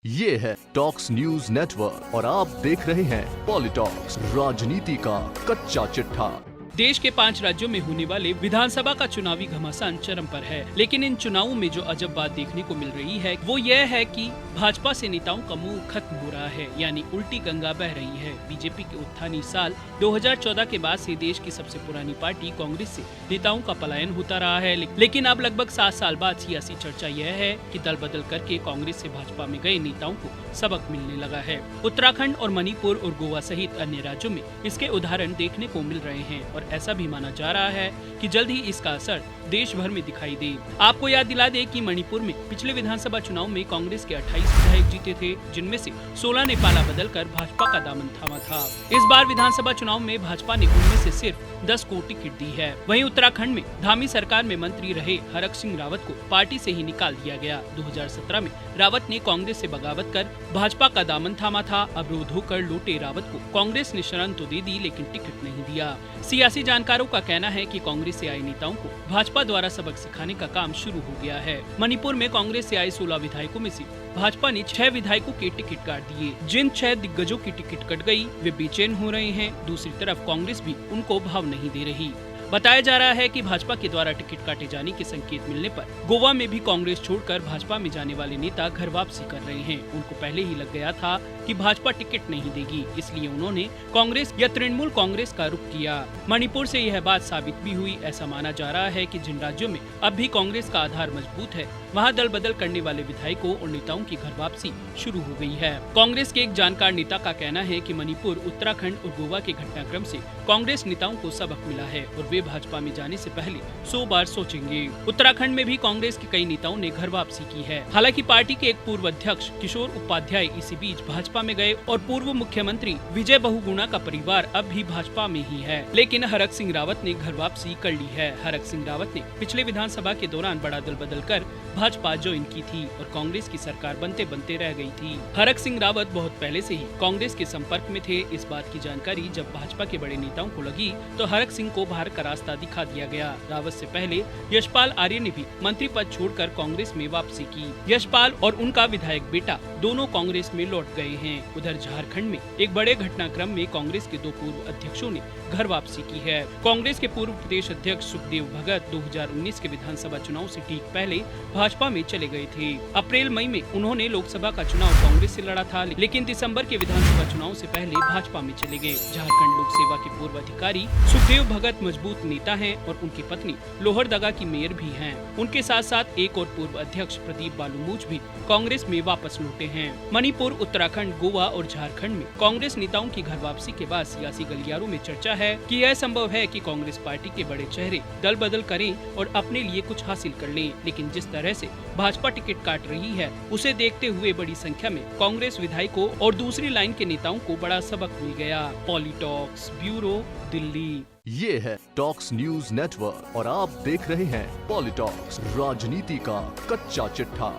ये है talks news network और आप देख रहे हैं पॉलिटॉक्स, राजनीति का कच्चा चिट्ठा। देश के 5 राज्यों में होने वाले विधानसभा का चुनावी घमासान चरम पर है, लेकिन इन चुनावों में जो अजब बात देखने को मिल रही है वो यह है कि भाजपा से नेताओं का मुंह खत्म हो रहा है, यानी उल्टी गंगा बह रही है। बीजेपी के उत्थानी साल 2014 के बाद से देश की सबसे पुरानी पार्टी कांग्रेस से नेताओं का पलायन होता रहा है, लेकिन अब लगभग 7 साल बाद सियासी चर्चा यह है कि दल बदल करके कांग्रेस से भाजपा में गए नेताओं को सबक मिलने लगा है। उत्तराखंड और मणिपुर और गोवा सहित अन्य राज्यों में इसके उदाहरण देखने को मिल रहे हैं और ऐसा भी माना जा रहा है कि जल्द ही इसका असर देश भर में दिखाई दे। आपको याद दिला दे कि मणिपुर में पिछले विधानसभा चुनाव में कांग्रेस के 28 विधायक जीते थे, जिनमें से 16 ने पाला बदलकर भाजपा का दामन थामा था। इस बार विधानसभा चुनाव में भाजपा ने उनमें से सिर्फ 10 को टिकट दी है। वहीं उत्तराखंड में धामी सरकार में मंत्री रहे हरक सिंह रावत को पार्टी से ही निकाल दिया गया। 2017 में रावत ने कांग्रेस से बगावत कर भाजपा का दामन थामा था। अवरोध होकर लौटे रावत को कांग्रेस ने शरण तो दे दी, लेकिन टिकट नहीं दिया। सियासी जानकारों का कहना है कि कांग्रेस से आए नेताओं को भाजपा द्वारा सबक सिखाने का काम शुरू हो गया है। मणिपुर में कांग्रेस से आए 16 विधायकों में से भाजपा ने 6 विधायकों के टिकट काट दिए। जिन 6 दिग्गजों की टिकट कट गई वे बेचैन हो रहे हैं। दूसरी तरफ कांग्रेस भी उनको भाव नहीं दे रही। बताया जा रहा है कि भाजपा के द्वारा टिकट काटे जाने के संकेत मिलने पर गोवा में भी कांग्रेस छोड़कर भाजपा में जाने वाले नेता घर वापसी कर रहे हैं। उनको पहले ही लग गया था कि भाजपा टिकट नहीं देगी, इसलिए उन्होंने कांग्रेस या तृणमूल कांग्रेस का रुख किया। मणिपुर से यह बात साबित भी हुई। ऐसा माना जा रहा है कि जिन राज्यों में अब भी कांग्रेस का आधार मजबूत है, वहाँ दल बदल करने वाले विधायकों और नेताओं की घर वापसी शुरू हो गई है। कांग्रेस के एक जानकार नेता का कहना है कि मणिपुर, उत्तराखंड और गोवा के घटनाक्रम से कांग्रेस नेताओं को सबक मिला है और वे भाजपा में जाने से पहले 100 बार सोचेंगे। उत्तराखंड में भी कांग्रेस के कई नेताओं ने घर वापसी की है। हालांकि पार्टी के एक पूर्व अध्यक्ष किशोर उपाध्याय इसी बीच भाजपा में गए और पूर्व मुख्यमंत्री विजय बहुगुणा का परिवार अब भी भाजपा में ही है, लेकिन हरक सिंह रावत ने घर वापसी कर ली है। हरक सिंह रावत ने पिछले विधानसभा के दौरान बड़ा दल बदल कर भाजपा ज्वाइन की थी और कांग्रेस की सरकार बनते बनते रह गई थी। हरक सिंह रावत बहुत पहले से ही कांग्रेस के संपर्क में थे। इस बात की जानकारी जब भाजपा के बड़े नेताओं को लगी तो हरक सिंह को बाहर का रास्ता दिखा दिया गया। रावत से पहले यशपाल आर्य ने भी मंत्री पद छोड़कर कांग्रेस में वापसी की। यशपाल और उनका विधायक बेटा दोनों कांग्रेस में लौट गए हैं। उधर झारखंड में एक बड़े घटनाक्रम में कांग्रेस के 2 पूर्व अध्यक्षों ने घर वापसी की है। कांग्रेस के पूर्व प्रदेश अध्यक्ष सुखदेव भगत 2019 के विधानसभा चुनाव से ठीक पहले भाजपा में चले गए थे। अप्रैल मई में उन्होंने लोकसभा का चुनाव कांग्रेस से लड़ा था, लेकिन दिसंबर के विधानसभा चुनाव से पहले भाजपा में चले गए। झारखंड लोक सेवा के पूर्व अधिकारी सुखदेव भगत मजबूत नेता हैं और उनकी पत्नी लोहरदगा की मेयर भी हैं। उनके साथ साथ एक और पूर्व अध्यक्ष प्रदीप बालूमूज भी कांग्रेस में वापस लौटे हैं। मणिपुर, उत्तराखंड, गोवा और झारखंड में कांग्रेस नेताओं की घर वापसी के बाद सियासी गलियारों में चर्चा है कि यह संभव है कि कांग्रेस पार्टी के बड़े चेहरे दल बदल करें और अपने लिए कुछ हासिल कर लें। लेकिन जिस तरह से भाजपा टिकट काट रही है, उसे देखते हुए बड़ी संख्या में कांग्रेस विधायकों और दूसरी लाइन के नेताओं को बड़ा सबक मिल गया। पॉलिटॉक्स ब्यूरो, दिल्ली। ये है टॉक्स न्यूज नेटवर्क और आप देख रहे हैं पॉलिटॉक्स, राजनीति का कच्चा चिट्ठा।